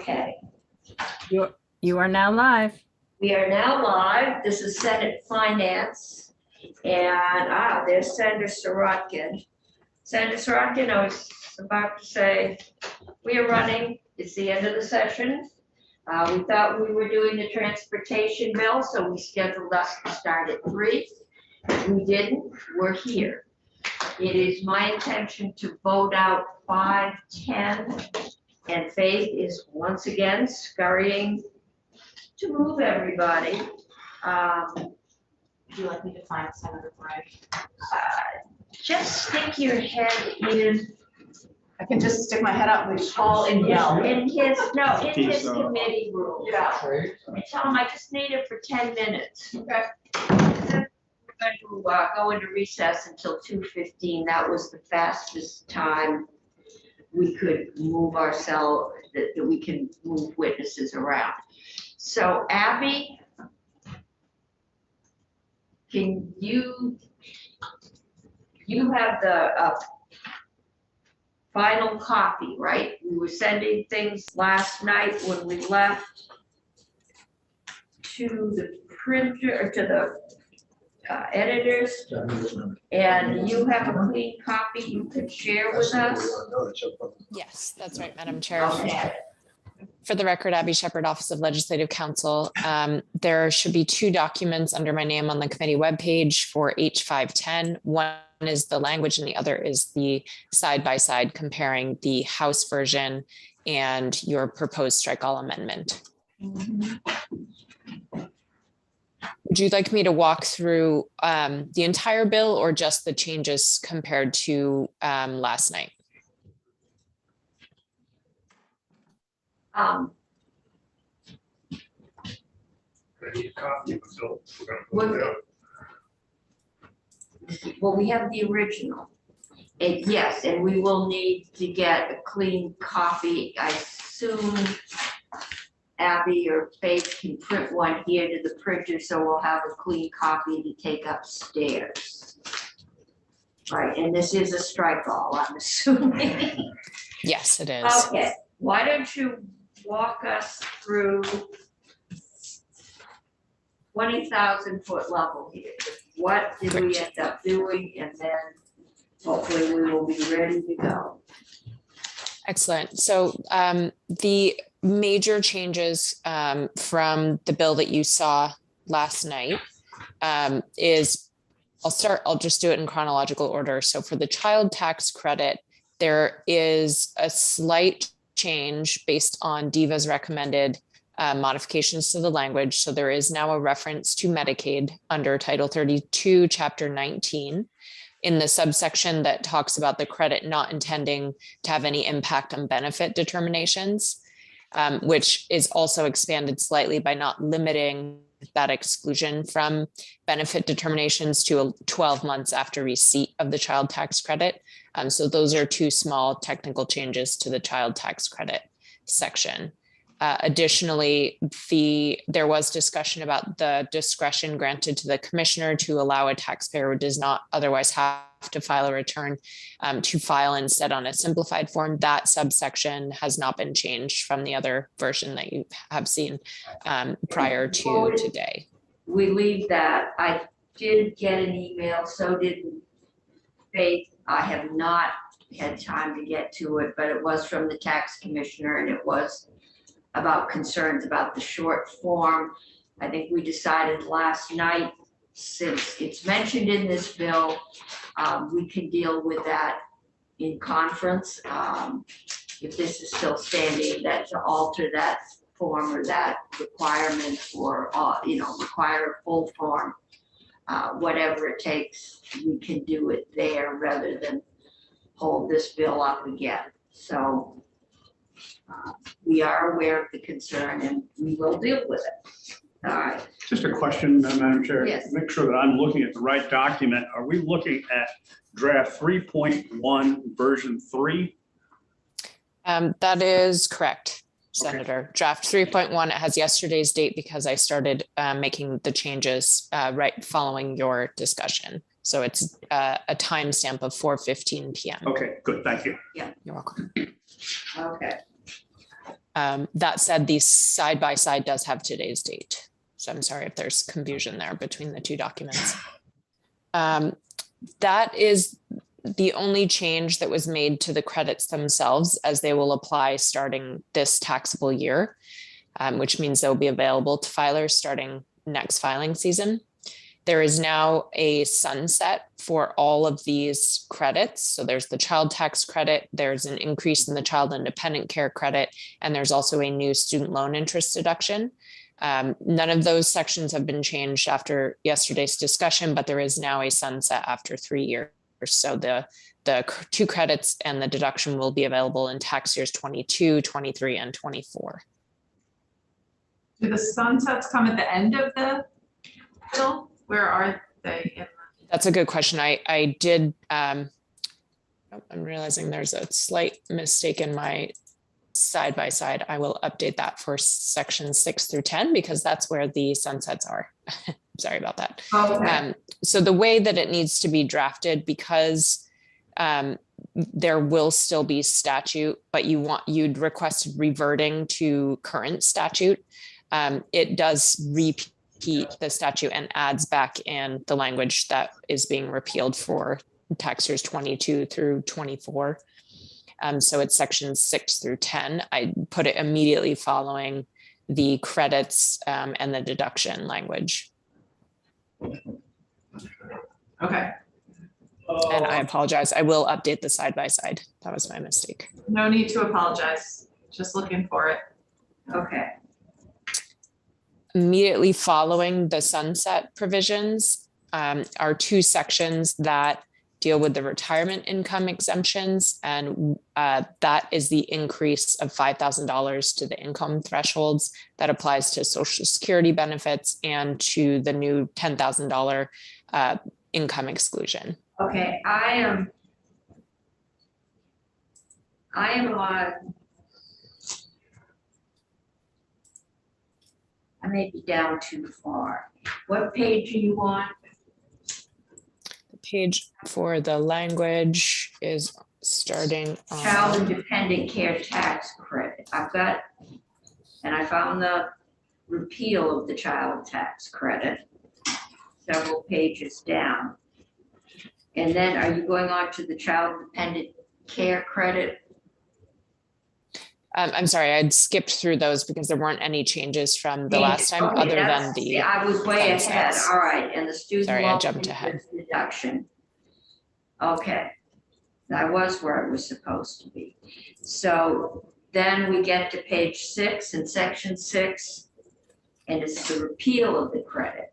Okay, You are now live. we are now live. This is Senate Finance. And there's Senator Sirotkin. Senator Sirotkin, I was about to say, we are running. It's the end of the session. We thought we were doing the transportation bill, so we scheduled us to start at 3. We didn't. We're here. It is my intention to vote out 5, 10, and Faith is once again scurrying to move everybody. Would you like me to find Senator Bragg? Just stick your head in, I can just stick my head out and call and yell. in his committee room. Yeah. And tell him I just need it for 10 minutes. Okay. We're going to go into recess until 2:15. That was the fastest time we could move ourselves, that we can move witnesses around. So Abby, can you have the final copy, right? We were sending things last night when we left to the printer, or to the editors, and you have a clean copy you can share with us? Yes, that's right, Madam Chair. Okay. For the record, Abby Shepherd, Office of Legislative Counsel. There should be 2 documents under my name on the committee webpage for H510. One is the language and the other is the side-by-side comparing the House version and your proposed strike all amendment. Would you like me to walk through the entire bill or just the changes compared to last night? I need a copy of the bill. We're gonna vote it out. Well, we have the original. Yes, and we will need to get a clean copy. I assume Abby or Faith can print one here to the printer, so we'll have a clean copy to take upstairs. Right, and this is a strike all, I'm assuming. Yes, it is. Okay, why don't you walk us through 20,000 foot level here? What did we end up doing? And then hopefully we will be ready to go. Excellent. So the major changes from the bill that you saw last night is, I'll just do it in chronological order. So for the child tax credit, there is a slight change based on DEVA's recommended modifications to the language. So there is now a reference to Medicaid under Title 32, Chapter 19, in the subsection that talks about the credit not intending to have any impact on benefit determinations, which is also expanded slightly by not limiting that exclusion from benefit determinations to 12 months after receipt of the child tax credit. So those are 2 small technical changes to the child tax credit section. Additionally, there was discussion about the discretion granted to the commissioner to allow a taxpayer who does not otherwise have to file a return to file instead on a simplified form. That subsection has not been changed from the other version that you have seen prior to today. We leave that. I did get an email, so did Faith. I have not had time to get to it, but it was from the tax commissioner, and it was about concerns about the short form. I think we decided last night, since it's mentioned in this bill, we can deal with that in conference. If this is still standing, that to alter that form or that requirement, or require a full form, whatever it takes, we can do it there rather than hold this bill up again. So we are aware of the concern and we will deal with it. All right. Just a question, Madam Chair. Yes. Make sure that I'm looking at the right document. Are we looking at draft 3.1 version 3? That is correct, Okay. Senator. Draft 3.1, it has yesterday's date because I started making the changes right following your discussion. So it's a timestamp of 4:15 p.m. Okay, good, thank you. You're welcome. Okay. That said, the side-by-side does have today's date. So I'm sorry if there's confusion there between the two documents. That is the only change that was made to the credits themselves, as they will apply starting this taxable year, which means they'll be available to filers starting next filing season. There is now a sunset for all of these credits. So there's the child tax credit, there's an increase in the child independent care credit, and there's also a new student loan interest deduction. None of those sections have been changed after yesterday's discussion, but there is now a sunset after 3 years. So the two credits and the deduction will be available in tax years 22, 23, and 24. Do the sunsets come at the end of the bill? Where are they? That's a good question. I did, I'm realizing there's a slight mistake in my side-by-side. I will update that for section 6 through 10 because that's where the sunsets are. Sorry about that. Okay. So the way that it needs to be drafted, because there will still be statute, but you'd requested reverting to current statute. It does repeat the statute and adds back in the language that is being repealed for tax years 22 through 24. So it's sections 6 through 10. I put it immediately following the credits and the deduction language. Okay, And I apologize. I will update the side-by-side. That was my mistake. no need to apologize. Just looking for it. Okay. Immediately following the sunset provisions are two sections that deal with the retirement income exemptions. And that is the increase of $5,000 to the income thresholds that applies to Social Security benefits and to the new $10,000 income exclusion. Okay, I am on. I may be down too far. What page are you on? The page for the language is starting Child on, independent care tax credit. And I found the repeal of the child tax credit several pages down. And then are you going on to the child dependent care credit? I'm sorry, I'd skipped through those because there weren't any changes from the last time Okay, other than that's- the, yeah, I was way ahead, sunsets. all right, and the student Sorry, I loan jumped ahead. interest deduction. Okay, that was where it was supposed to be. So then we get to page 6 in section 6, and it's the repeal of the credit.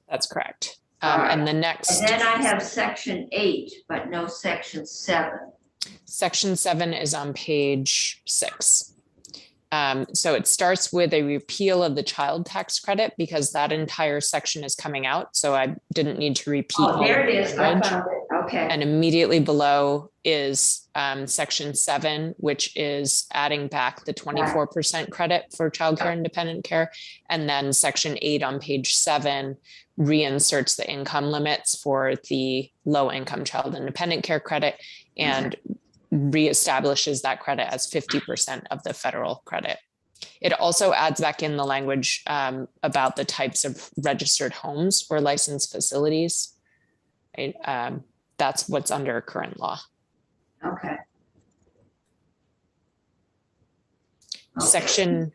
that's correct. All right. And the next. And then I have section 8, but no section 7. Section 7 is on page 6. So it starts with a repeal of the child tax credit because that entire section is coming out. So I didn't need to repeat. Oh, all there of it the is, I language. found it, okay. And immediately below is section 7, which is adding back the 24% credit for childcare independent care. And then section 8 on page 7 reinserts the income limits for the low income child independent care credit and reestablishes that credit as 50% of the federal credit. It also adds back in the language about the types of registered homes or licensed facilities. That's what's under current law. Okay. Section,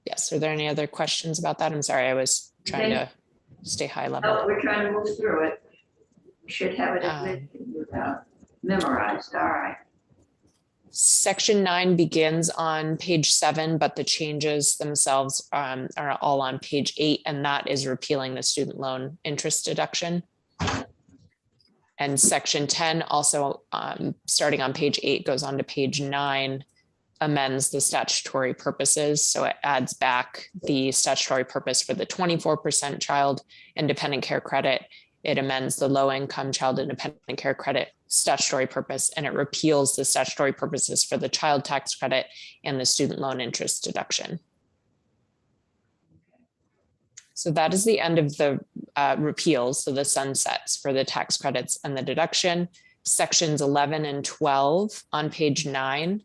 yes, are there any other questions about that? I'm sorry, I was trying to stay high level. Oh, we're trying to move through it. We should have it memorized, all right. Section 9 begins on page 7, but the changes themselves are all on page 8, and that is repealing the student loan interest deduction. And section 10 also starting on page 8 goes on to page 9, amends the statutory purposes. So it adds back the statutory purpose for the 24% child independent care credit. It amends the low income child independent care credit statutory purpose, and it repeals the statutory purposes for the child tax credit and the student loan interest deduction. So that is the end of the repeals, so the sunsets for the tax credits and the deduction. Sections 11 and 12 on page 9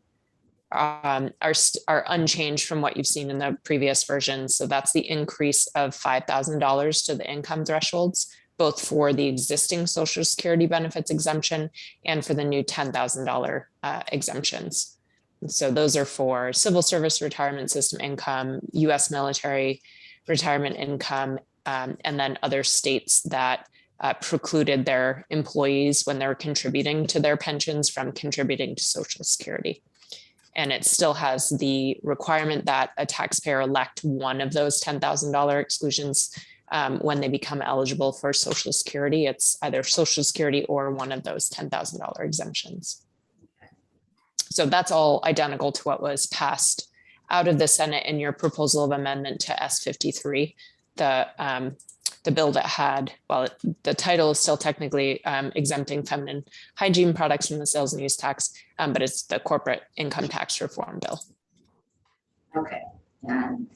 are unchanged from what you've seen in the previous version. So that's the increase of $5,000 to the income thresholds, both for the existing Social Security benefits exemption and for the new $10,000 exemptions. And so those are for civil service retirement system income, U.S. military retirement income, and then other states that precluded their employees when they're contributing to their pensions from contributing to Social Security. And it still has the requirement that a taxpayer elect one of those $10,000 exclusions when they become eligible for Social Security. It's either Social Security or one of those $10,000 exemptions. So that's all identical to what was passed out of the Senate in your proposal of amendment to S53, the bill that had, well, the title is still technically exempting feminine hygiene products from the sales and use tax, but it's the corporate income tax reform bill. Okay, and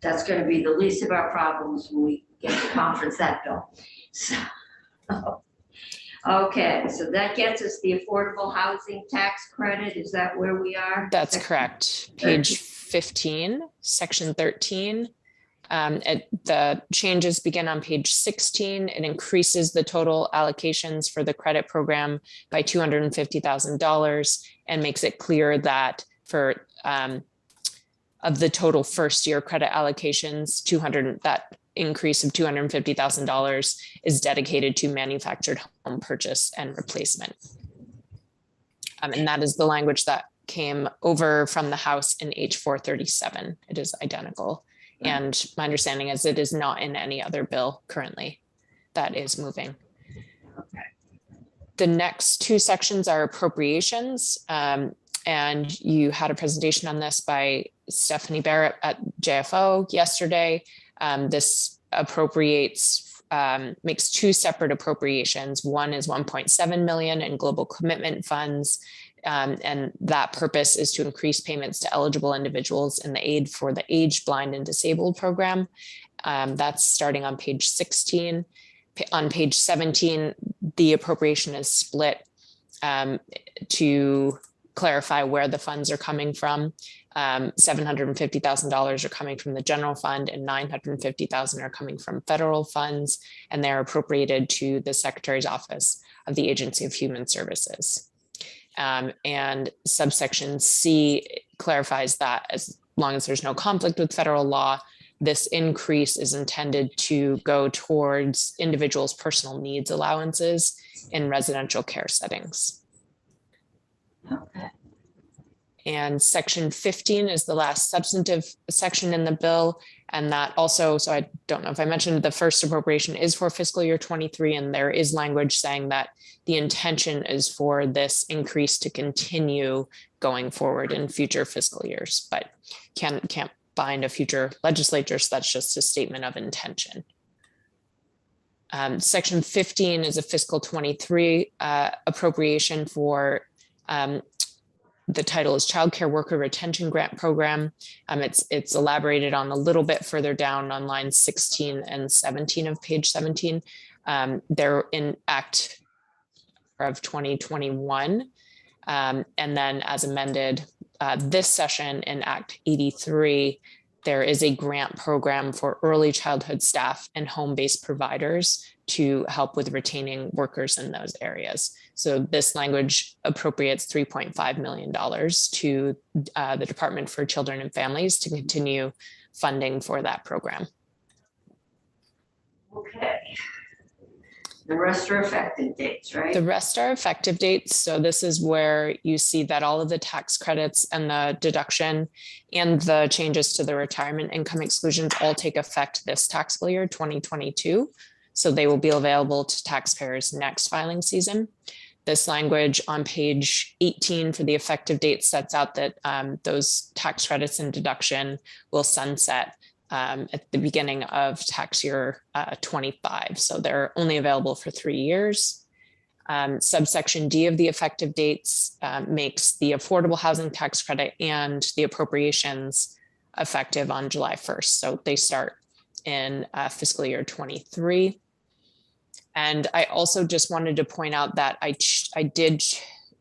that's gonna be the least of our problems when we get to conference that bill. So, okay, so that gets us the affordable housing tax credit. Is that where we are? That's correct. Page 15, section 13. The changes begin on page 16. It increases the total allocations for the credit program by $250,000 and makes it clear that for of the total first year credit allocations, that increase of $250,000 is dedicated to manufactured home purchase and replacement. And that is the language that came over from the House in H437. It is identical. And my understanding is it is not in any other bill currently that is moving. Okay. The next two sections are appropriations. And you had a presentation on this by Stephanie Barrett at JFO yesterday. This appropriates, makes two separate appropriations. One is 1.7 million in global commitment funds. And that purpose is to increase payments to eligible individuals in the aid for the Aged, Blind, and Disabled program. That's starting on page 16. On page 17, the appropriation is split to clarify where the funds are coming from. $750,000 are coming from the general fund and $950,000 are coming from federal funds, and they're appropriated to the Secretary's Office of the Agency of Human Services. And subsection C clarifies that as long as there's no conflict with federal law, this increase is intended to go towards individuals' personal needs allowances in residential care settings. Okay. And section 15 is the last substantive section in the bill. And that also, so I don't know if I mentioned, the first appropriation is for fiscal year 23, and there is language saying that the intention is for this increase to continue going forward in future fiscal years, but can't bind a future legislature. So that's just a statement of intention. Section 15 is a fiscal 23 appropriation for the title is Child Care Worker Retention Grant Program. It's elaborated on a little bit further down on lines 16 and 17 of page 17. They're in Act of 2021. And then as amended this session in Act 83, there is a grant program for early childhood staff and home-based providers to help with retaining workers in those areas. So this language appropriates $3.5 million to the Department for Children and Families to continue funding for that program. Okay. The rest are effective dates, right? The rest are effective dates. So this is where you see that all of the tax credits and the deduction and the changes to the retirement income exclusions all take effect this taxable year, 2022. So they will be available to taxpayers next filing season. This language on page 18 for the effective date sets out that those tax credits and deduction will sunset at the beginning of tax year 25. So they're only available for 3 years. Subsection D of the effective dates makes the affordable housing tax credit and the appropriations effective on July 1st. So they start in fiscal year 23. And I also just wanted to point out that I did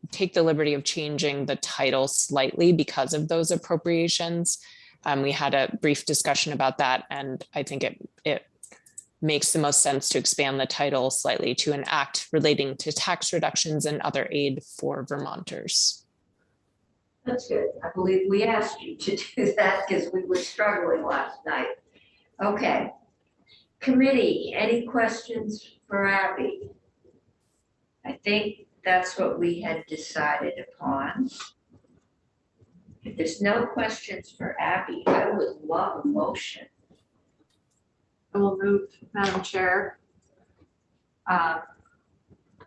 take the liberty of changing the title slightly because of those appropriations. We had a brief discussion about that, and I think it makes the most sense to expand the title slightly to an act relating to tax reductions and other aid for Vermonters. That's good. I believe we asked you to do that because we were struggling last night. Okay. Committee, any questions for Abby? I think that's what we had decided upon. If there's no questions for Abby, I would love a motion. I will move, Madam Chair.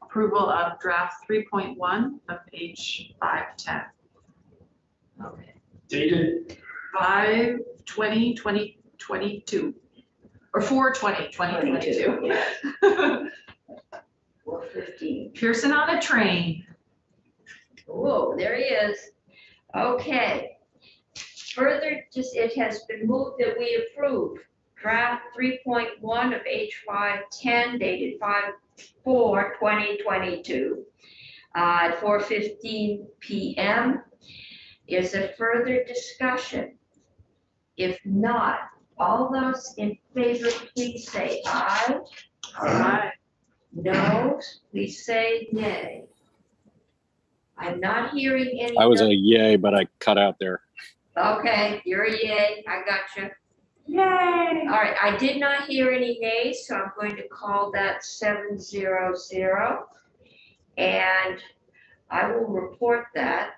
Approval of draft 3.1 of page 510. Okay. Dated 5/20/2022 or 4/20/2022. 4:15. Pearson on a train. Whoa, there he is. Okay. Further, it has been moved that we approve draft 3.1 of H510 dated 5/4/2022 at 4:15 p.m. Is there further discussion? If not, all those in favor, please say aye. Aye. No, please say nay. I'm not hearing any. I was a yay, but I cut out there. Okay, you're a yay, I got you. Yay. All right, I did not hear any nays, so I'm going to call that 7-0-0. And I will report that,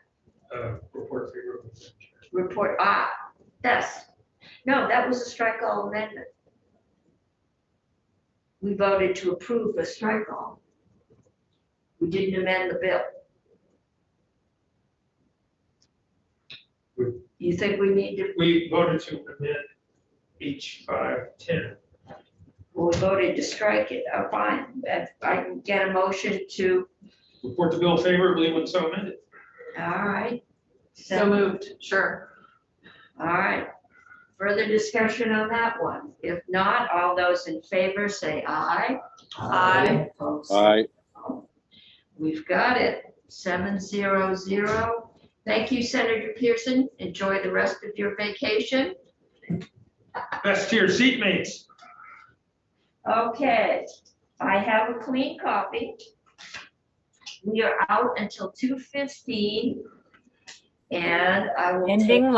report favorable. no, that was a strike all amendment. We voted to approve a strike all. We didn't amend the bill. You think we need to, We voted to amend H510. well, we voted to strike it, fine, if I can get a motion to, Report the bill favorably when so amended. all right. So moved, sure. All right, further discussion on that one? If not, all those in favor say aye. Aye. Opposed, Aye. no. We've got it, 7-0-0. Thank you, Senator Pearson. Enjoy the rest of your vacation. Best to your seatmates. Okay, I have a clean copy. We are out until 2:15. And I will take Ending live.